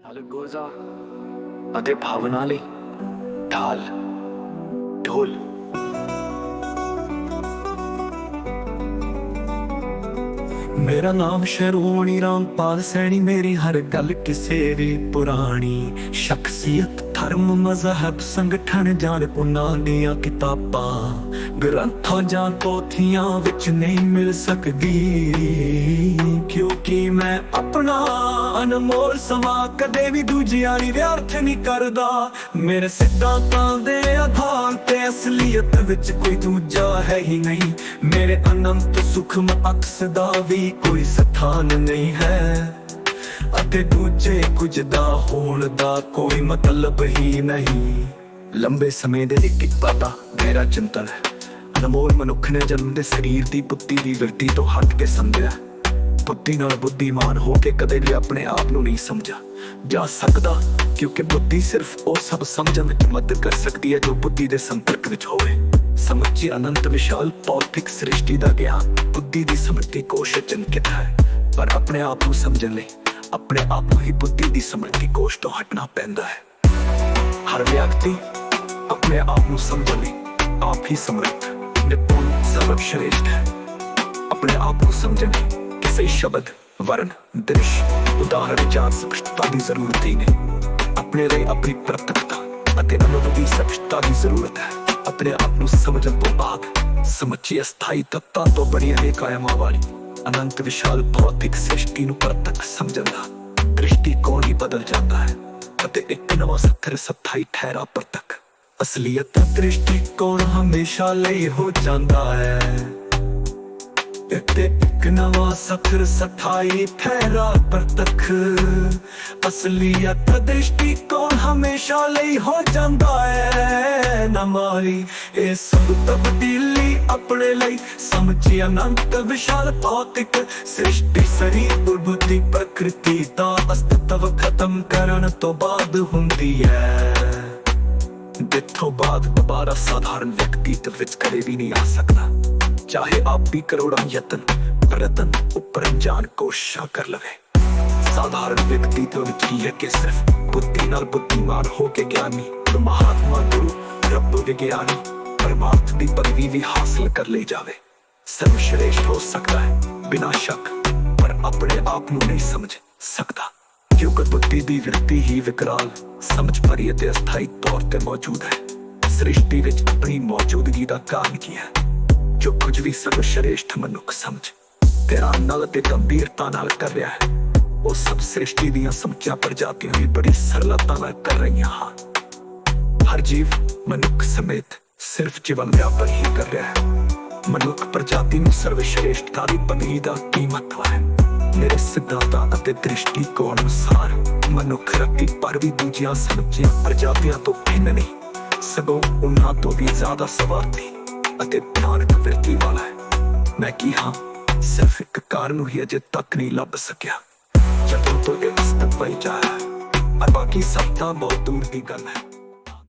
ਅਲਗੋਜ਼ਾ ਅਤੇ ਭਾਵਨਾ ਲਈ ਢਾਲ ਢੋਲ। मेरा नाम शरोणी रामपाल सैनी, मेरी हर गल किसे भी पुरानी। शख्सियत धर्म मजहब संगठन जान उन्हां दियां किताबां ग्रंथां जां पोथियां विच नहीं मिल सकदी, क्योंकि मैं अपना अनमोल समा कदे भी दूजियां दी व्यर्थ नहीं करदा। मेरे सिद्धांतां दे आधार ते असलियत विच कोई दूजा है ही नहीं। मेरे अनंत सुखम अक्स दा भी कोई स्थान नहीं है, ਅਤੇ ਦੂਜੇ ਕੁਝ ਦਾ ਹੋਣ ਦਾ ਕੋਈ ਮਤਲਬ ਹੀ ਨਹੀਂ। ਲੰਬੇ ਸਮੇਂ ਦੇ ਇੱਕ ਪਤਾ ਮੇਰਾ ਚਿੰਤਨ ਹੈ। ਅਨਮੋਲ ਮਨੁੱਖ ਨੇ ਜਨਮ ਦੇ ਸਰੀਰ ਦੀ ਬੁੱਧੀ ਦੀ ਵਿਰਤੀ ਤੋਂ ਹਟ ਕੇ ਸਮਝਿਆ। ਬੁੱਧੀ ਨਾਲ ਬੁੱਧੀਮਾਨ ਹੋ ਕੇ ਕਦੇ ਵੀ ਆਪਣੇ ਆਪ ਨੂੰ ਨਹੀਂ ਸਮਝਾ ਜਾ ਸਕਦਾ, ਕਿਉਂਕਿ ਬੁੱਧੀ ਸਿਰਫ ਉਹ ਸਭ ਸਮਝਣ ਵਿੱਚ ਮਦਦ ਕਰ ਸਕਦੀ ਹੈ ਜੋ ਬੁੱਧੀ ਦੇ ਸੰਪਰਕ ਵਿੱਚ ਹੋਵੇ। ਸਮੁੱਚੀ ਅਨੰਤ ਵਿਸ਼ਾਲ ਭੌਤਿਕ ਸ੍ਰਿਸ਼ਟੀ ਦਾ ਗਿਆਨ ਬੁੱਧੀ ਦੀ ਸਮਰੱਥੀ ਕੋਸ਼ ਵਿੱਚ ਅੰਕਿਤ ਹੈ, ਪਰ ਆਪਣੇ ਆਪ ਨੂੰ ਸਮਝਣ ਲਈ ਆਪਣੇ ਆਪ ਨੂੰ ਹੀ ਬੁੱਧੀ ਦੀ ਸਮਰੱਥੀ ਕੋਸ਼ ਤੋਂ ਹਟਣਾ ਪੈਂਦਾ ਹੈ। ਹਰ ਵਿਅਕਤੀ ਆਪਣੇ ਆਪ ਨੂੰ ਸਮਝਣ ਲਈ ਆਪ ਹੀ ਸਮਰੱਥ, ਨਿਪੁੰਨ, ਸਰਵਸ਼੍ਰੇਸ਼ਠ ਹੈ। ਆਪਣੇ ਆਪ ਨੂੰ ਸਮਝਣ ਲਈ ਕਿਸੇ ਸ਼ਬਦ, ਵਰਨ, ਦ੍ਰਿਸ਼, ਉਦਾਹਰਣ ਜਾਂ ਸਪਸ਼ਟਤਾ ਦੀ ਜ਼ਰੂਰਤ ਹੀ ਨਹੀਂ। ਆਪਣੇ ਲਈ ਆਪਣੀ ਪ੍ਰਤੱਖਤਾ ਅਤੇ ਅਨੁਭਵ ਦੀ ਸਪਸ਼ਟਤਾ ਦੀ ਜ਼ਰੂਰਤ ਹੈ। ਆਪਣੇ ਆਪ ਨੂੰ ਸਮਝਣ ਤੋਂ ਬਾਅਦ ਸਮੁੱਚੀ ਅਸਥਾਈ ਤੱਤਾਂ ਤੋਂ ਬਣੀ ਇਕਾਈਆਂ ਵਾਲੀ ਅਨੰਤ ਵਿਸ਼ਾਲ ਭੌਤਿਕ ਸ੍ਰਿਸ਼ਟੀ ਨੂੰ ਪ੍ਰਤੱਖ ਸਮਝਣ ਦਾ ਦ੍ਰਿਸ਼ਟੀਕੋਣ ਹੀ ਬਦਲ ਜਾਂਦਾ ਹੈ ਅਤੇ ਇੱਕ ਨਵਾਂ ਸਥਿਰ ਸਥਾਈ ਠਹਿਰਾ ਪ੍ਰਤੱਖ ਅਸਲੀਅਤ ਦਾ ਦ੍ਰਿਸ਼ਟੀਕੋਣ ਹਮੇਸ਼ਾ ਲਈ ਹੋ ਜਾਂਦਾ ਹੈ। ਇੱਕ ਨਵਾਂ ਸਥਿਰ ਸਥਾਈ ਠਹਿਰਾ ਪ੍ਰਤੱਖ ਅਸਲੀਅਤ ਦਾ ਦ੍ਰਿਸ਼ਟੀਕੋਣ ਹਮੇਸ਼ਾ ਲਈ ਹੋ ਜਾਂਦਾ ਹੈ। ਨਮਾਰੀ ਇਹ ਸਭ ਤਬਦੀਲੀ ਆਪਣੇ ਲਈ ਸਮਝੀ ਅਨੰਤ ਵਿਸ਼ਾਲ ਭੌਤਿਕ ਸ੍ਰਿਸ਼ਟੀ ਸਰੀਰ ਬੁੱਧੀ ਪ੍ਰਕਿਰਤੀ ਦਾ ਅਸਤਿਤਵ ਖਤਮ ਕਰਨ ਤੋਂ ਬਾਅਦ ਹੁੰਦੀ ਹੈ, ਜਿੱਥੋਂ ਬਾਅਦ ਦੁਬਾਰਾ ਸਾਧਾਰਨ ਵਿਅਕਤੀ ਵਿੱਚ ਕਦੇ ਵੀ ਨਹੀਂ ਆ ਸਕਦਾ, ਚਾਹੇ ਆਪ ਵੀ ਕਰੋੜਾਂ ਯਤਨ ਪ੍ਰਯਤਨ ਉੱਪਰ ਜਾਣ ਕੋਸ਼ਿਸ਼ਾਂ ਕਰ ਲਵੇ। ਸਾਧਾਰਨ ਵਿਅਕਤੀ ਤੋਂ ਵਿੱਚ ਹੀ ਹੈ ਕਿ ਸਿਰਫ ਬੁੱਧੀ ਨਾਲ ਬੁੱਧੀਮਾਨ ਹੋ ਕੇ ਗਿਆਨੀ, ਮਹਾਤਮਾ, ਗੁਰੂ, ਰੱਬ, ਵਿਗਿਆਨੀ, ਪਰਮਾਰਥ ਦੀ ਪਦਵੀ ਵੀ ਹਾਸਲ ਕਰ ਲਈ ਜਾਵੇ। ਸਰਵਸ਼੍ਰੇਸ਼ਠ ਹੋ ਸਕਦਾ ਹੈ ਬਿਨਾਂ ਸ਼ੱਕ, ਪਰ ਆਪਣੇ ਆਪ ਨੂੰ ਨਹੀਂ ਸਮਝ ਸਕਦਾ, ਕਿਉਂਕਿ ਬੁੱਧੀ ਦੀ ਵਿਰਤੀ ਹੀ ਵਿਕਰਾਲ, ਸਮਝ ਭਰੀ ਅਤੇ ਅਸਥਾਈ ਤੌਰ ਤੇ ਮੌਜੂਦ ਹੈ। ਸ੍ਰਿਸ਼ਟੀ ਵਿੱਚ ਆਪਣੀ ਮੌਜੂਦਗੀ ਦਾ ਕਾਰਨ ਕੀ ਹੈ? ਜੋ ਕੁਝ ਵੀ ਸਰਵਸ਼੍ਰੇਸ਼ਠ ਮਨੁੱਖ ਸਮਝ ਧਿਆਨ ਨਾਲ ਅਤੇ ਗੰਭੀਰਤਾ ਨਾਲ ਕਰ ਰਿਹਾ ਹੈ, ਉਹ ਸਭ ਸ੍ਰਿਸ਼ਟੀ ਦੀਆਂ ਸਮੁੱਚੀਆਂ ਪ੍ਰਜਾਤੀਆਂ ਵੀ ਬੜੀ ਸਰਲਤਾ ਨਾਲ ਕਰ ਰਹੀਆਂ ਹਨ। ਹਰ ਜੀਵ ਮਨੁੱਖ ਸਮੇਤ ਸਿਰਫ ਜੀਵਨ ਵਿਆਪਰ ਹੀ ਕਰ ਰਿਹਾ ਹੈ। ਮਨੁੱਖ ਪ੍ਰਜਾਤੀ ਨੂੰ ਸਰਵਸ਼੍ਰੇਸ਼ਠਤਾ ਦੀ ਪਦਵੀ ਦਾ ਕੀ ਮਹੱਤਵ ਹੈ? ਮੇਰੇ ਸਿਧਾਂਤਾਂ ਅਤੇ ਦ੍ਰਿਸ਼ਟੀਕੋਣ ਅਨੁਸਾਰ ਮਨੁੱਖ ਰੱਤੀ ਪਰ ਵੀ ਦੂਜੀਆਂ ਸਮੁੱਚੀਆਂ ਪ੍ਰਜਾਤੀਆਂ ਤੋਂ ਭਿੰਨ ਨਹੀਂ, ਸਗੋਂ ਉਹਨਾਂ ਤੋਂ ਵੀ ਜ਼ਿਆਦਾ ਸਵਾਰਥੀ ਅਤੇ ਭਿਆਨਕ ਵਿਰਤੀ ਵਾਲਾ ਹੈ। ਮੈਂ ਕੀ ਹਾਂ? ਸਿਰਫ ਇੱਕ ਕਾਰਨ ਨੂੰ ਹੀ ਅਜੇ ਤੱਕ ਨਹੀਂ ਲੱਭ ਸਕਿਆ ਜਦੋਂ ਤੋਂ ਇਹ ਅਸਤਿਤਵ ਵਿੱਚ ਆਇਆ ਹੈ, ਬਾਕੀ ਸਭ ਤਾਂ ਬਹੁਤ ਦੂਰ ਦੀ ਗੱਲ ਹੈ।